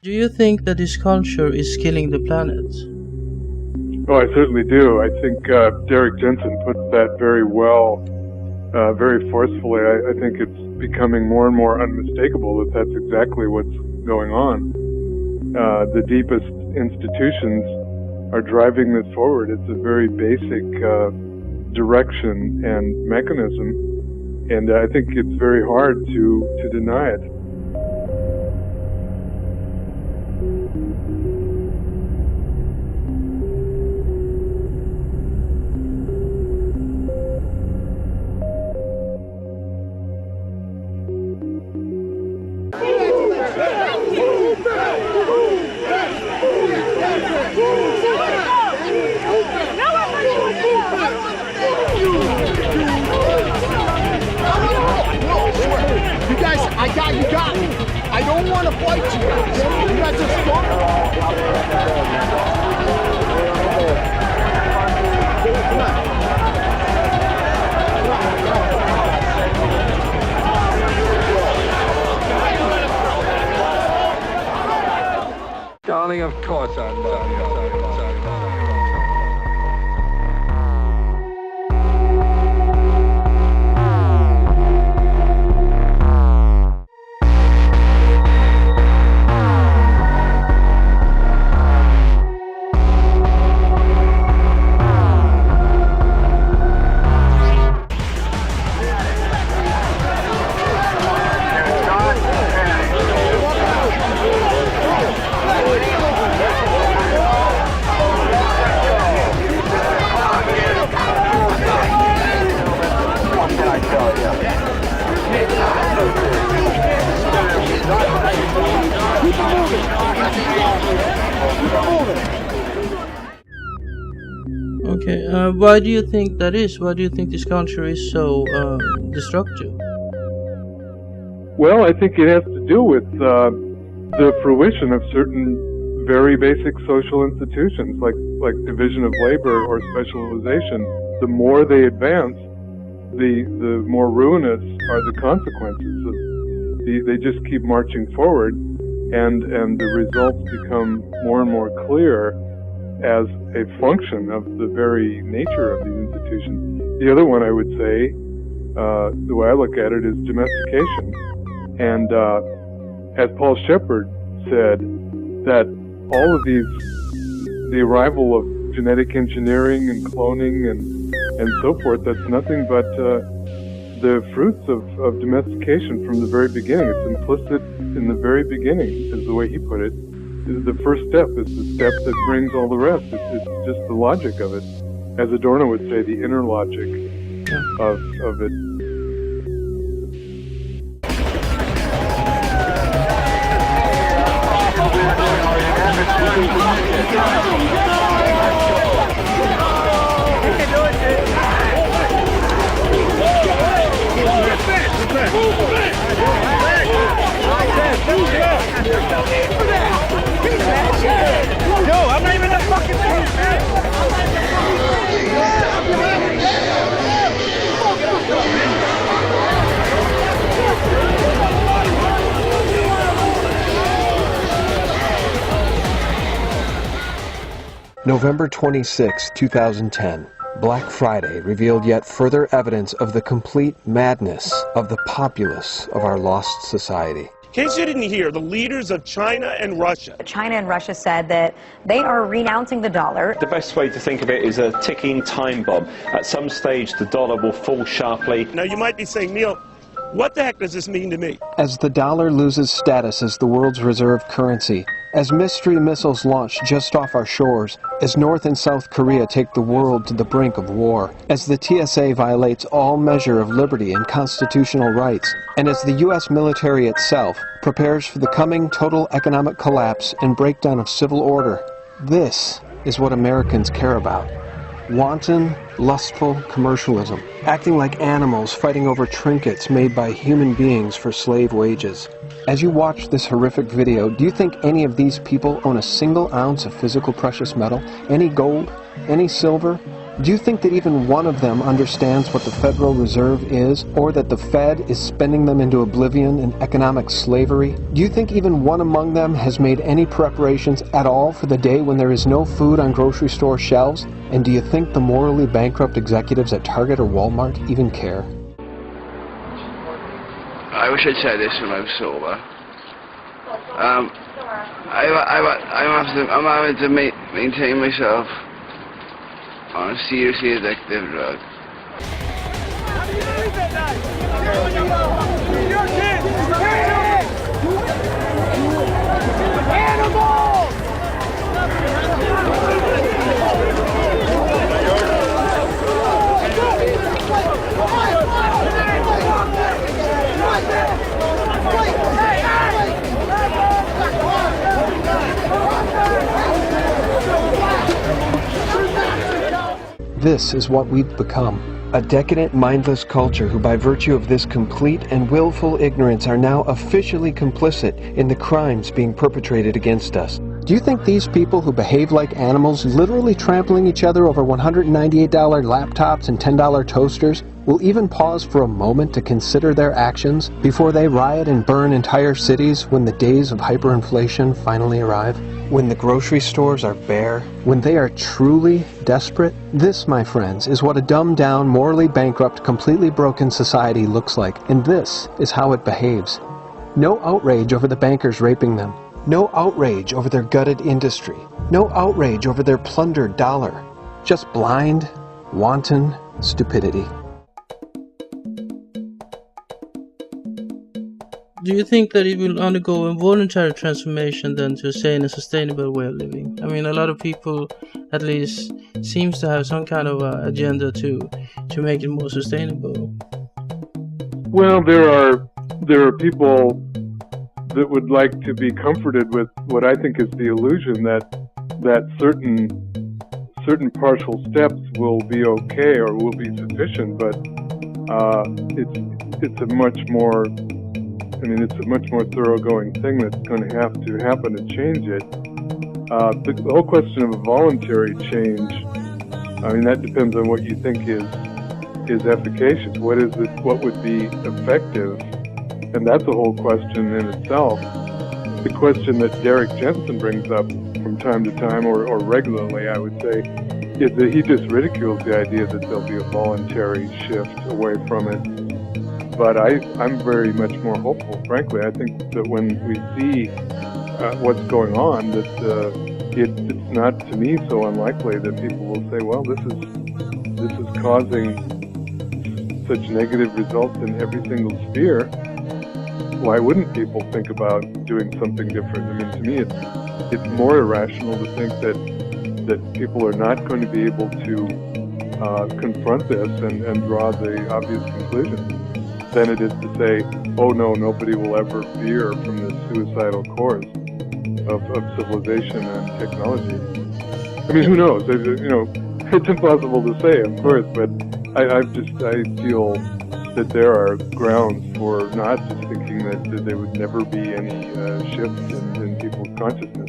Do you think that this culture is killing the planet? Oh, I certainly do. I think Derek Jensen puts that very well, very forcefully. I think it's becoming more and more unmistakable that that's exactly what's going on. The deepest institutions are driving this forward. It's a very basic direction and mechanism, and I think it's very hard to deny it. You got me. I don't want to fight you guys. You guys are strong. Darling, of course I love you. Okay, why do you think that is? Why do you think this culture is so destructive? Well, I think it has to do with the fruition of certain very basic social institutions, like division of labor or specialization. The more they advance, the more ruinous are the consequences. They just keep marching forward, and the results become more and more clear as a function of the very nature of these institutions. The other one I would say, the way I look at it, is domestication. And as Paul Shepard said, that all of these, the arrival of genetic engineering and cloning and so forth, that's nothing but the fruits of domestication from the very beginning. It's implicit in the very beginning, is the way he put it. The first step is the step that brings all the rest. It's just the logic of it. As Adorno would say, the inner logic of it. Yo, I'm not even a fucking man, man. November 26, 2010. Black Friday revealed yet further evidence of the complete madness of the populace of our lost society. In case you didn't hear, the leaders of China and Russia. China and Russia said that they are renouncing the dollar. The best way to think of it is a ticking time bomb. At some stage, the dollar will fall sharply. Now, you might be saying, Neil, what the heck does this mean to me? As the dollar loses status as the world's reserve currency, as mystery missiles launch just off our shores, as North and South Korea take the world to the brink of war, as the TSA violates all measure of liberty and constitutional rights, and as the U.S. military itself prepares for the coming total economic collapse and breakdown of civil order, this is what Americans care about. Wanton, lustful commercialism, acting like animals fighting over trinkets made by human beings for slave wages. As you watch this horrific video, do you think any of these people own a single ounce of physical precious metal? Any gold? Any silver? Do you think that even one of them understands what the Federal Reserve is, or that the Fed is spending them into oblivion and economic slavery? Do you think even one among them has made any preparations at all for the day when there is no food on grocery store shelves? And do you think the morally bankrupt executives at Target or Walmart even care? I wish I'd said this when I was sober. I'm having to maintain myself on a seriously addictive drug. This is what we've become. A decadent, mindless culture who by virtue of this complete and willful ignorance are now officially complicit in the crimes being perpetrated against us. Do you think these people who behave like animals, literally trampling each other over $198 laptops and $10 toasters, will even pause for a moment to consider their actions before they riot and burn entire cities when the days of hyperinflation finally arrive? When the grocery stores are bare? When they are truly desperate? This, my friends, is what a dumbed-down, morally bankrupt, completely broken society looks like, and this is how it behaves. No outrage over the bankers raping them. No outrage over their gutted industry. No outrage over their plundered dollar. Just blind, wanton stupidity. Do you think that it will undergo a voluntary transformation then to, say, in a sustainable way of living? I mean, a lot of people, at least, seems to have some kind of agenda to make it more sustainable. Well, there are people that would like to be comforted with what I think is the illusion that certain partial steps will be okay or will be sufficient, but it's a much more thoroughgoing thing that's going to have to happen to change it. The whole question of a voluntary change, I mean, that depends on what you think is efficacious. What would be effective? And that's a whole question in itself. The question that Derek Jensen brings up from time to time, or regularly, I would say, is that he just ridicules the idea that there'll be a voluntary shift away from it. But I'm very much more hopeful, frankly. I think that when we see what's going on, that it's not, to me, so unlikely that people will say, well, this is causing such negative results in every single sphere. Why wouldn't people think about doing something different? I mean, to me, it's more irrational to think that people are not going to be able to confront this and draw the obvious conclusion than it is to say, oh no, nobody will ever veer from the suicidal course of civilization and technology. I mean, who knows? It's impossible to say, of course, but I feel that there are grounds for not just thinking that there would never be any shift in people's consciousness.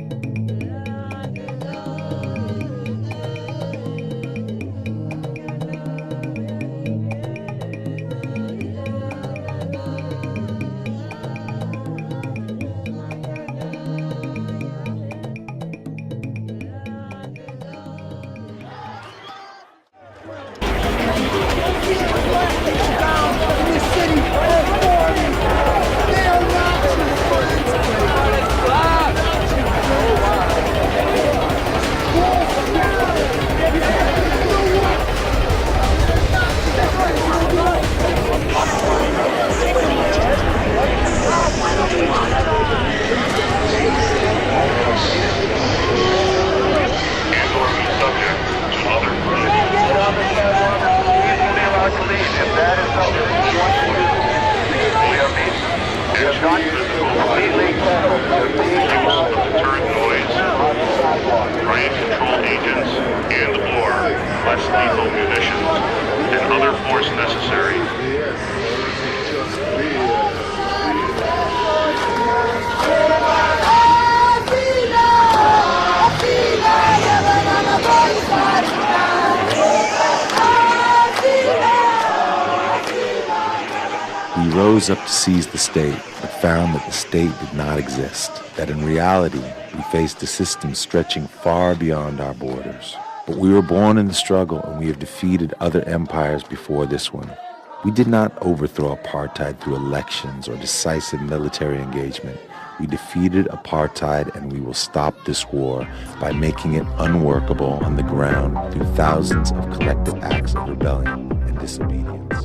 rose up to seize the state, but found that the state did not exist, that in reality, we faced a system stretching far beyond our borders. But we were born in the struggle, and we have defeated other empires before this one. We did not overthrow apartheid through elections or decisive military engagement. We defeated apartheid, and we will stop this war by making it unworkable on the ground through thousands of collective acts of rebellion and disobedience.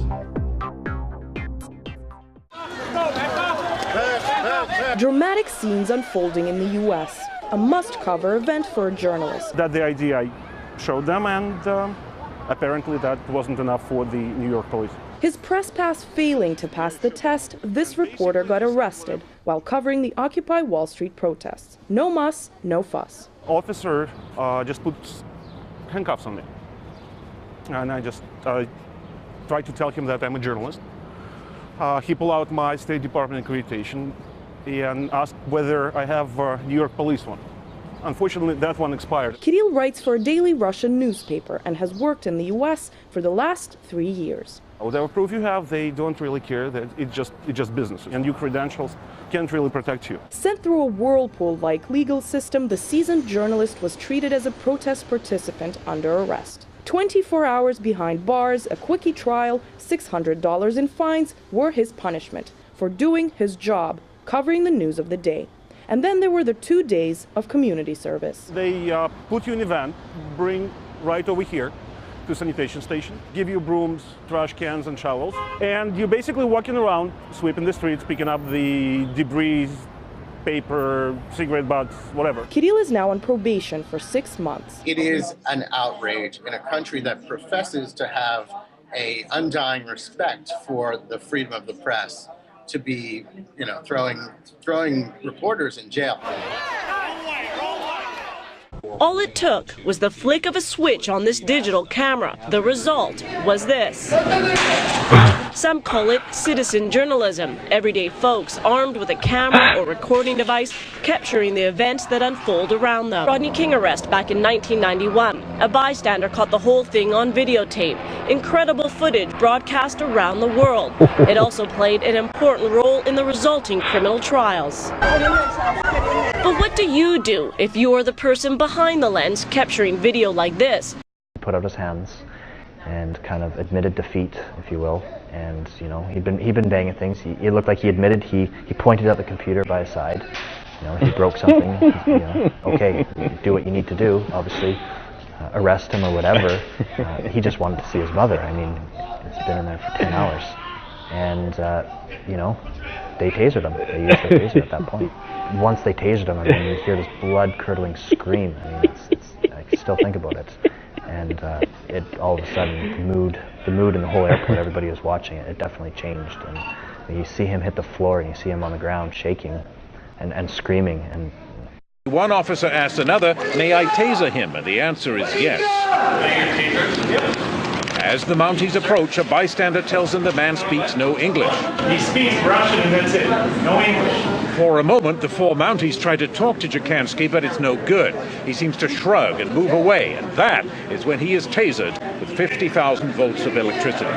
Dramatic scenes unfolding in the U.S., a must-cover event for a journalist. That's the idea I showed them, and apparently that wasn't enough for the New York police. His press pass failing to pass the test, this reporter got arrested while covering the Occupy Wall Street protests. No muss, no fuss. Officer just put handcuffs on me. And I just tried to tell him that I'm a journalist. He pulled out my State Department accreditation and asked whether I have a New York police one. Unfortunately, that one expired. Kirill writes for a daily Russian newspaper and has worked in the U.S. for the last 3 years. Whatever proof you have, they don't really care. That it's just business, and your credentials can't really protect you. Sent through a whirlpool-like legal system, the seasoned journalist was treated as a protest participant under arrest. 24 hours behind bars, a quickie trial, $600 in fines were his punishment for doing his job, covering the news of the day. And then there were the 2 days of community service. They put you in a van, bring right over here to sanitation station, give you brooms, trash cans and shovels, and you're basically walking around, sweeping the streets, picking up the debris, paper, cigarette butts, whatever. Kirill is now on probation for 6 months. It is an outrage in a country that professes to have an undying respect for the freedom of the press to be, throwing reporters in jail. All it took was the flick of a switch on this digital camera. The result was this. Some call it citizen journalism. Everyday folks armed with a camera or recording device capturing the events that unfold around them. Rodney King arrest back in 1991. A bystander caught the whole thing on videotape. Incredible footage broadcast around the world. It also played an important role in the resulting criminal trials. But what do you do if you are the person behind the lens capturing video like this? He put out his hands and kind of admitted defeat, if you will. And he'd been banging things. It looked like he admitted he pointed at the computer by his side. He broke something. Okay, do what you need to do. Obviously, arrest him or whatever. He just wanted to see his mother. I mean, it's been in there for 10 hours, and they tasered him. They used their taser at that point. Once they tasered him, I mean, you hear this blood-curdling scream. I mean, I can still think about it. And it all of a sudden, the mood in the whole airport, everybody was watching it, it definitely changed. And you see him hit the floor, and you see him on the ground shaking and screaming. And one officer asked another, "May I taser him?" And the answer is yes. As the Mounties approach, a bystander tells them the man speaks no English. He speaks Russian and that's it, no English. For a moment, the 4 Mounties try to talk to Jakansky, but it's no good. He seems to shrug and move away, and that is when he is tasered with 50,000 volts of electricity.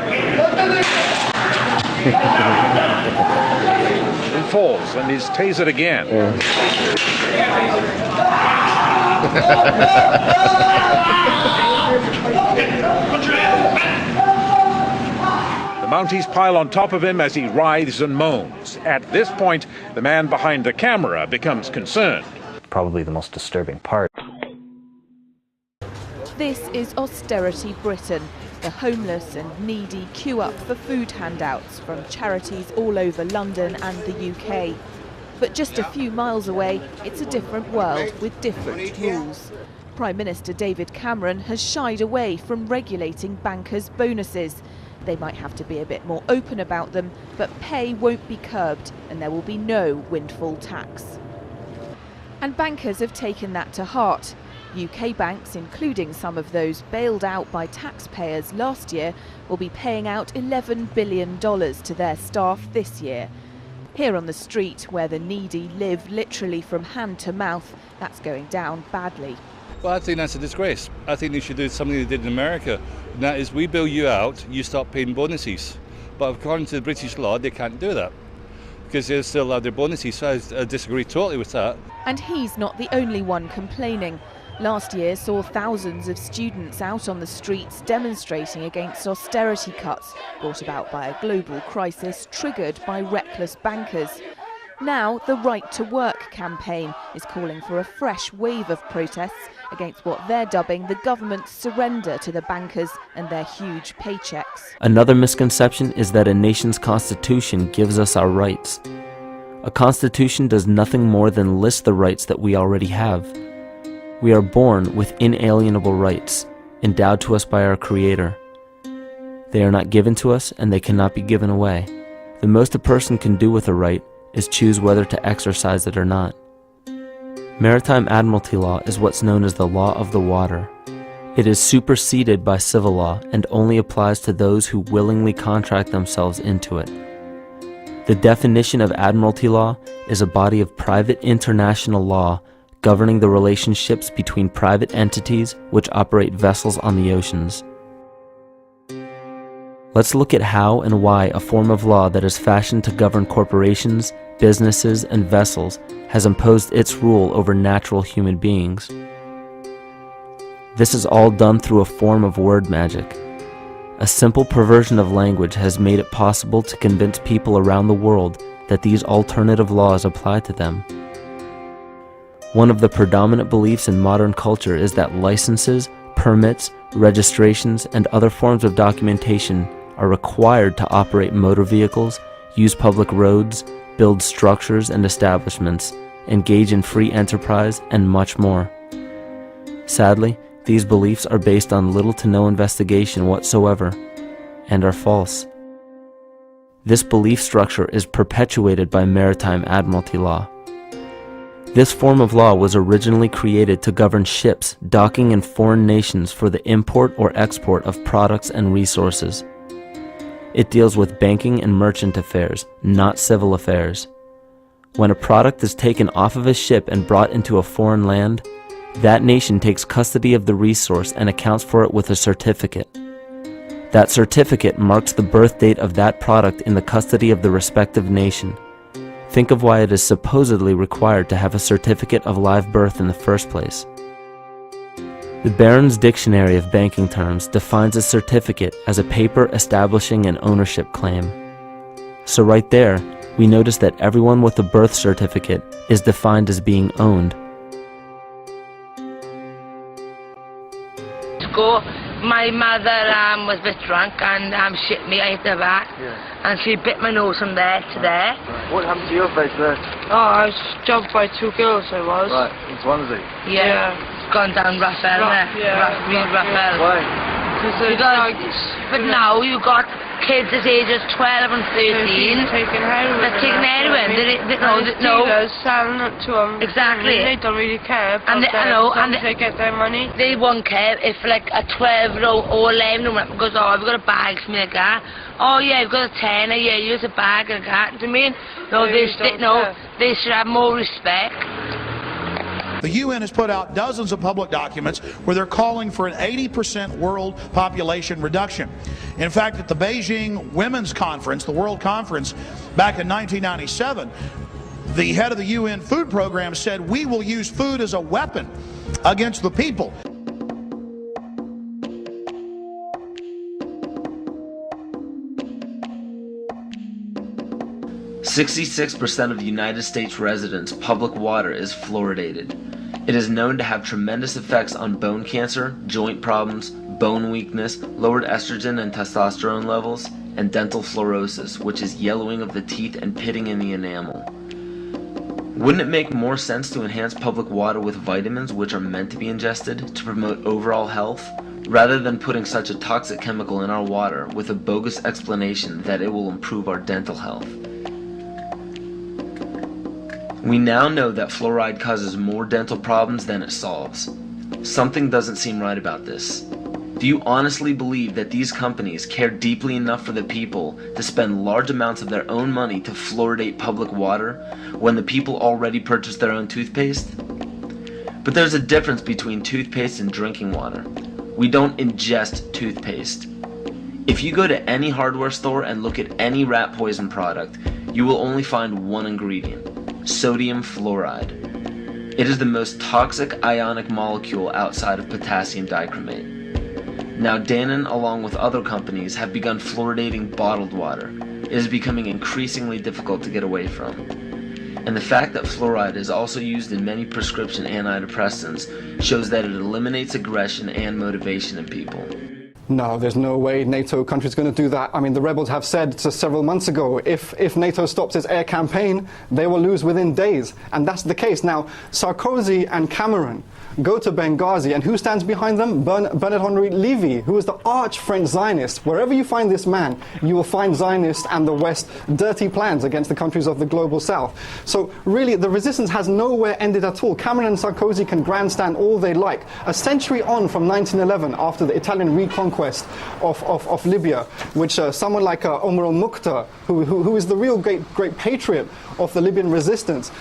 He falls and is tasered again. The Mounties pile on top of him as he writhes and moans. At this point, the man behind the camera becomes concerned. Probably the most disturbing part. This is austerity Britain. The homeless and needy queue up for food handouts from charities all over London and the UK. But just a few miles away, it's a different world with different rules. Prime Minister David Cameron has shied away from regulating bankers' bonuses. They might have to be a bit more open about them, but pay won't be curbed and there will be no windfall tax. And bankers have taken that to heart. UK banks, including some of those bailed out by taxpayers last year, will be paying out $11 billion to their staff this year. Here on the street, where the needy live literally from hand to mouth, that's going down badly. Well, I think that's a disgrace. I think they should do something they did in America, and that is we bail you out, you start paying bonuses. But according to the British law, they can't do that because they still have their bonuses, so I disagree totally with that. And he's not the only one complaining. Last year saw thousands of students out on the streets demonstrating against austerity cuts brought about by a global crisis triggered by reckless bankers. Now the Right to Work campaign is calling for a fresh wave of protests against what they're dubbing the government's surrender to the bankers and their huge paychecks. Another misconception is that a nation's constitution gives us our rights. A constitution does nothing more than list the rights that we already have. We are born with inalienable rights, endowed to us by our Creator. They are not given to us, and they cannot be given away. The most a person can do with a right is choose whether to exercise it or not. Maritime Admiralty Law is what's known as the law of the water. It is superseded by civil law and only applies to those who willingly contract themselves into it. The definition of Admiralty Law is a body of private international law governing the relationships between private entities which operate vessels on the oceans. Let's look at how and why a form of law that is fashioned to govern corporations, businesses, and vessels has imposed its rule over natural human beings. This is all done through a form of word magic. A simple perversion of language has made it possible to convince people around the world that these alternative laws apply to them. One of the predominant beliefs in modern culture is that licenses, permits, registrations, and other forms of documentation are required to operate motor vehicles, use public roads, build structures and establishments, engage in free enterprise, and much more. Sadly, these beliefs are based on little to no investigation whatsoever, and are false. This belief structure is perpetuated by Maritime Admiralty Law. This form of law was originally created to govern ships docking in foreign nations for the import or export of products and resources. It deals with banking and merchant affairs, not civil affairs. When a product is taken off of a ship and brought into a foreign land, that nation takes custody of the resource and accounts for it with a certificate. That certificate marks the birth date of that product in the custody of the respective nation. Think of why it is supposedly required to have a certificate of live birth in the first place. The Barron's Dictionary of Banking Terms defines a certificate as a paper establishing an ownership claim. So right there, we notice that everyone with a birth certificate is defined as being owned. My mother was a bit drunk and shit me, I hit her back. Yeah. And she bit my nose from there to there. Right. What happened to your face there? Oh, I was jumped by two girls, I was. Right, in Swansea? Yeah. It's gone down rough there. Real rough. Why? But now you got kids as ages 12 and 13. They're taking heroin. They're taking heroin. Dealers selling it to them. Exactly. They don't really care about they get their money. They won't care if like a 12-year-old or 11-year-old goes, oh, we've got a bag, something like that. Oh yeah, we've got a tenner, yeah, use a bag like that. Do you mean? No, they should have more respect. The UN has put out dozens of public documents where they're calling for an 80% world population reduction. In fact, at the Beijing Women's Conference, the World Conference, back in 1997, the head of the UN Food Program said, we will use food as a weapon against the people. "66% of the United States residents' public water is fluoridated. It is known to have tremendous effects on bone cancer, joint problems, bone weakness, lowered estrogen and testosterone levels, and dental fluorosis, which is yellowing of the teeth and pitting in the enamel. Wouldn't it make more sense to enhance public water with vitamins which are meant to be ingested to promote overall health, rather than putting such a toxic chemical in our water with a bogus explanation that it will improve our dental health? We now know that fluoride causes more dental problems than it solves. Something doesn't seem right about this. Do you honestly believe that these companies care deeply enough for the people to spend large amounts of their own money to fluoridate public water when the people already purchase their own toothpaste? But there's a difference between toothpaste and drinking water. We don't ingest toothpaste. If you go to any hardware store and look at any rat poison product, you will only find one ingredient: sodium fluoride. It is the most toxic ionic molecule outside of potassium dichromate. Now Dannon, along with other companies, have begun fluoridating bottled water. It is becoming increasingly difficult to get away from. And the fact that fluoride is also used in many prescription antidepressants shows that it eliminates aggression and motivation in people. No, there's no way NATO countries are going to do that. I mean, the rebels have said several months ago, if NATO stops its air campaign, they will lose within days. And that's the case. Now, Sarkozy and Cameron go to Benghazi, and who stands behind them? Bernard-Henri Lévy, who is the arch-French Zionist. Wherever you find this man, you will find Zionists and the West dirty plans against the countries of the global South. So really, the resistance has nowhere ended at all. Cameron and Sarkozy can grandstand all they like. A century on from 1911, after the Italian reconquest of Libya, which someone like Omar al-Mukhtar, who is the real great patriot of the Libyan resistance,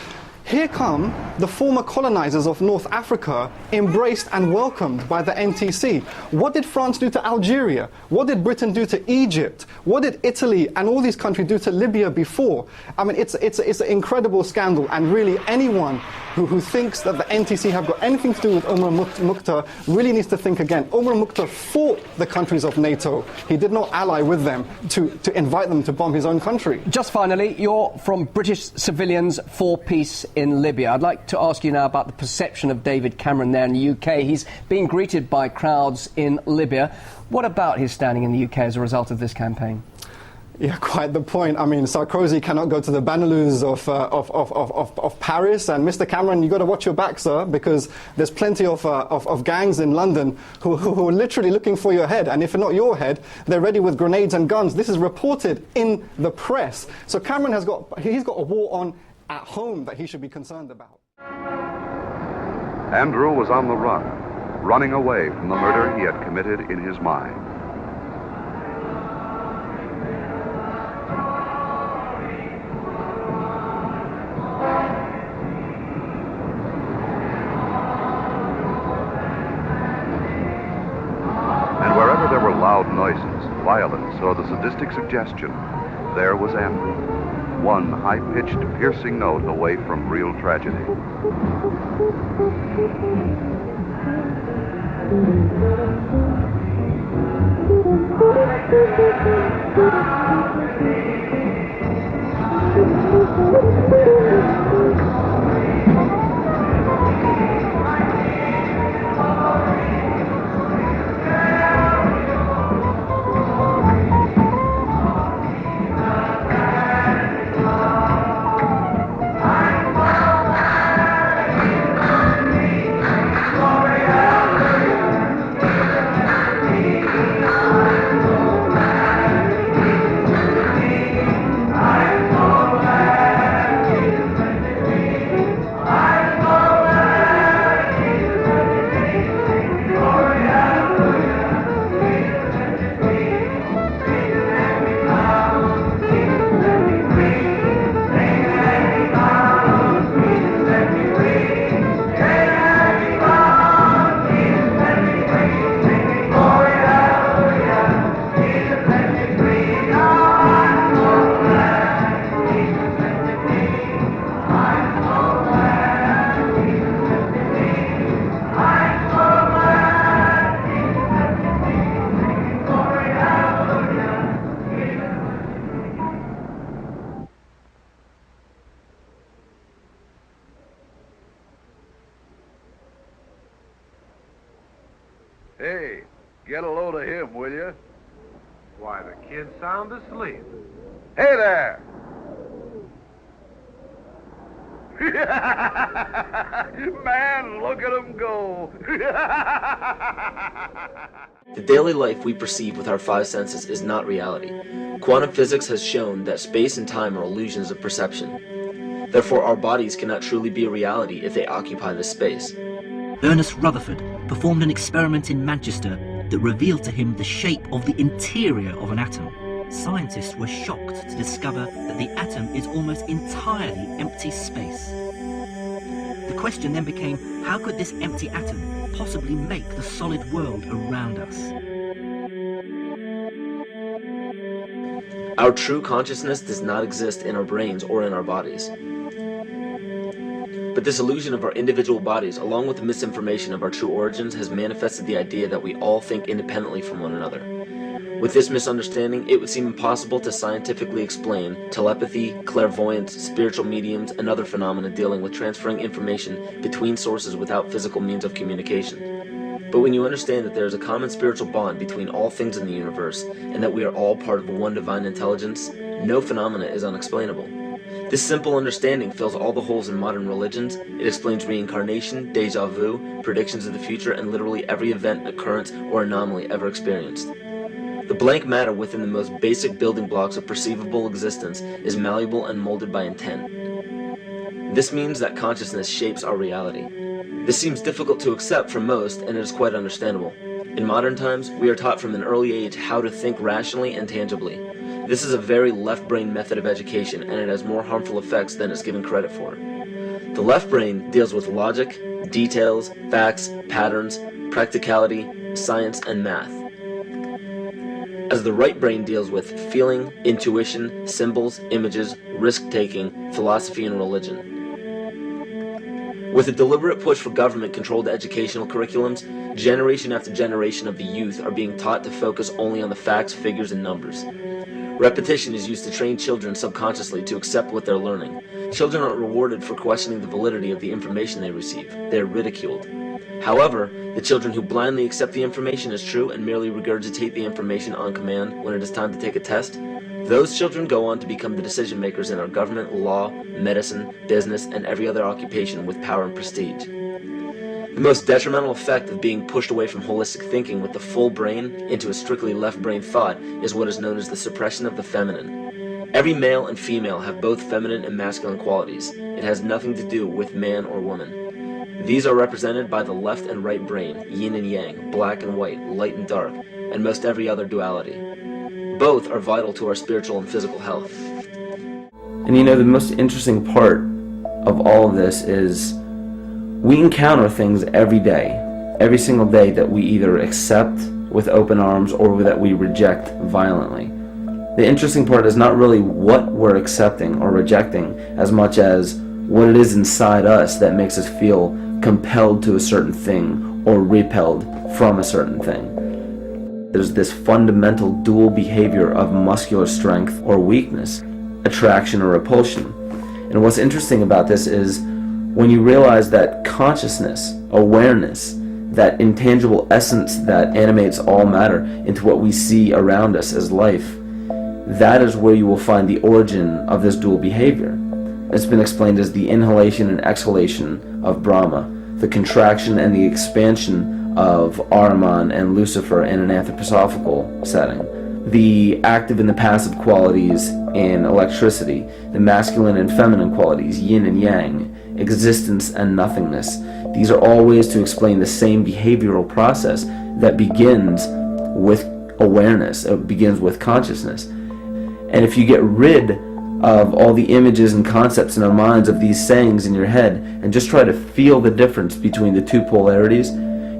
here come the former colonizers of North Africa, embraced and welcomed by the NTC. What did France do to Algeria? What did Britain do to Egypt? What did Italy and all these countries do to Libya before? I mean, it's an incredible scandal, and really anyone who thinks that the NTC have got anything to do with Omar Mukhtar really needs to think again. Omar Mukhtar fought the countries of NATO. He did not ally with them to invite them to bomb his own country. Just finally, you're from British Civilians for Peace in Libya. I'd like to ask you now about the perception of David Cameron there in the UK. He's being greeted by crowds in Libya. What about his standing in the UK as a result of this campaign? Yeah, quite the point. I mean, Sarkozy cannot go to the Benelux of Paris, and Mr. Cameron, you've got to watch your back, sir, because there's plenty of gangs in London who are literally looking for your head, and if not your head, they're ready with grenades and guns. This is reported in the press. So Cameron he's got a war on at home that he should be concerned about. Andrew was on the run, running away from the murder he had committed in his mind. And wherever there were loud noises, violence, or the sadistic suggestion, there was Andrew, one high-pitched, piercing note away from real tragedy. Hey, get a load of him, will you? Why, the kid's sound asleep. Hey there! Man, look at him go! The daily life we perceive with our five senses is not reality. Quantum physics has shown that space and time are illusions of perception. Therefore, our bodies cannot truly be a reality if they occupy this space. Ernest Rutherford performed an experiment in Manchester that revealed to him the shape of the interior of an atom. Scientists were shocked to discover that the atom is almost entirely empty space. The question then became, how could this empty atom possibly make the solid world around us? Our true consciousness does not exist in our brains or in our bodies. But this illusion of our individual bodies, along with the misinformation of our true origins, has manifested the idea that we all think independently from one another. With this misunderstanding, it would seem impossible to scientifically explain telepathy, clairvoyance, spiritual mediums, and other phenomena dealing with transferring information between sources without physical means of communication. But when you understand that there is a common spiritual bond between all things in the universe, and that we are all part of one divine intelligence, no phenomena is unexplainable. This simple understanding fills all the holes in modern religions. It explains reincarnation, déjà vu, predictions of the future, and literally every event, occurrence, or anomaly ever experienced. The blank matter within the most basic building blocks of perceivable existence is malleable and molded by intent. This means that consciousness shapes our reality. This seems difficult to accept for most, and it is quite understandable. In modern times, we are taught from an early age how to think rationally and tangibly. This is a very left-brain method of education, and it has more harmful effects than it's given credit for. The left brain deals with logic, details, facts, patterns, practicality, science, and math, as the right brain deals with feeling, intuition, symbols, images, risk-taking, philosophy, and religion. With a deliberate push for government-controlled educational curriculums, generation after generation of the youth are being taught to focus only on the facts, figures, and numbers. Repetition is used to train children subconsciously to accept what they're learning. Children aren't rewarded for questioning the validity of the information they receive. They're ridiculed. However, the children who blindly accept the information as true and merely regurgitate the information on command when it is time to take a test, those children go on to become the decision makers in our government, law, medicine, business, and every other occupation with power and prestige. The most detrimental effect of being pushed away from holistic thinking with the full brain into a strictly left brain thought is what is known as the suppression of the feminine. Every male and female have both feminine and masculine qualities. It has nothing to do with man or woman. These are represented by the left and right brain, yin and yang, black and white, light and dark, and most every other duality. Both are vital to our spiritual and physical health. And you know, the most interesting part of all of this is we encounter things every day, every single day, that we either accept with open arms or that we reject violently. The interesting part is not really what we're accepting or rejecting as much as what it is inside us that makes us feel compelled to a certain thing or repelled from a certain thing. There's this fundamental dual behavior of muscular strength or weakness, attraction or repulsion. And what's interesting about this is when you realize that consciousness, awareness, that intangible essence that animates all matter into what we see around us as life, that is where you will find the origin of this dual behavior. It's been explained as the inhalation and exhalation of Brahma, the contraction and the expansion of Ahriman and Lucifer in an anthroposophical setting, the active and the passive qualities in electricity, the masculine and feminine qualities, yin and yang, existence and nothingness. These are all ways to explain the same behavioral process that begins with awareness, it begins with consciousness. And if you get rid of all the images and concepts in our minds of these sayings in your head and just try to feel the difference between the two polarities,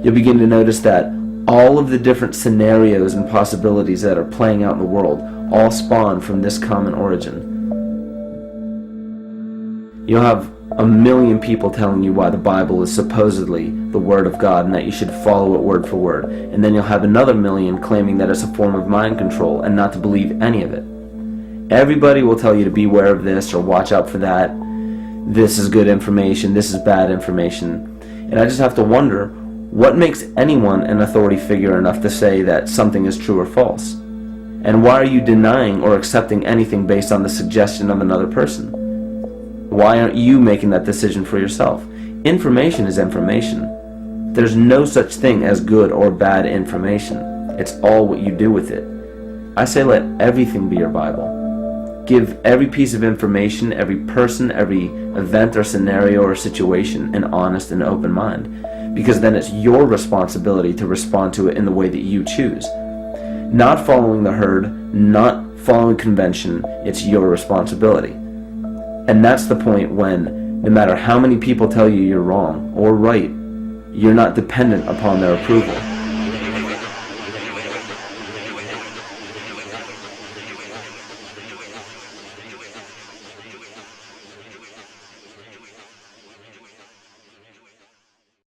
you'll begin to notice that all of the different scenarios and possibilities that are playing out in the world all spawn from this common origin. You'll have a million people telling you why the Bible is supposedly the Word of God and that you should follow it word for word. And then you'll have another million claiming that it's a form of mind control and not to believe any of it. Everybody will tell you to beware of this or watch out for that. This is good information, this is bad information. And I just have to wonder, what makes anyone an authority figure enough to say that something is true or false? And why are you denying or accepting anything based on the suggestion of another person? Why aren't you making that decision for yourself? Information is information. There's no such thing as good or bad information. It's all what you do with it. I say let everything be your Bible. Give every piece of information, every person, every event or scenario or situation an honest and open mind, because then it's your responsibility to respond to it in the way that you choose. Not following the herd, not following convention, it's your responsibility. And that's the point when, no matter how many people tell you you're wrong or right, you're not dependent upon their approval.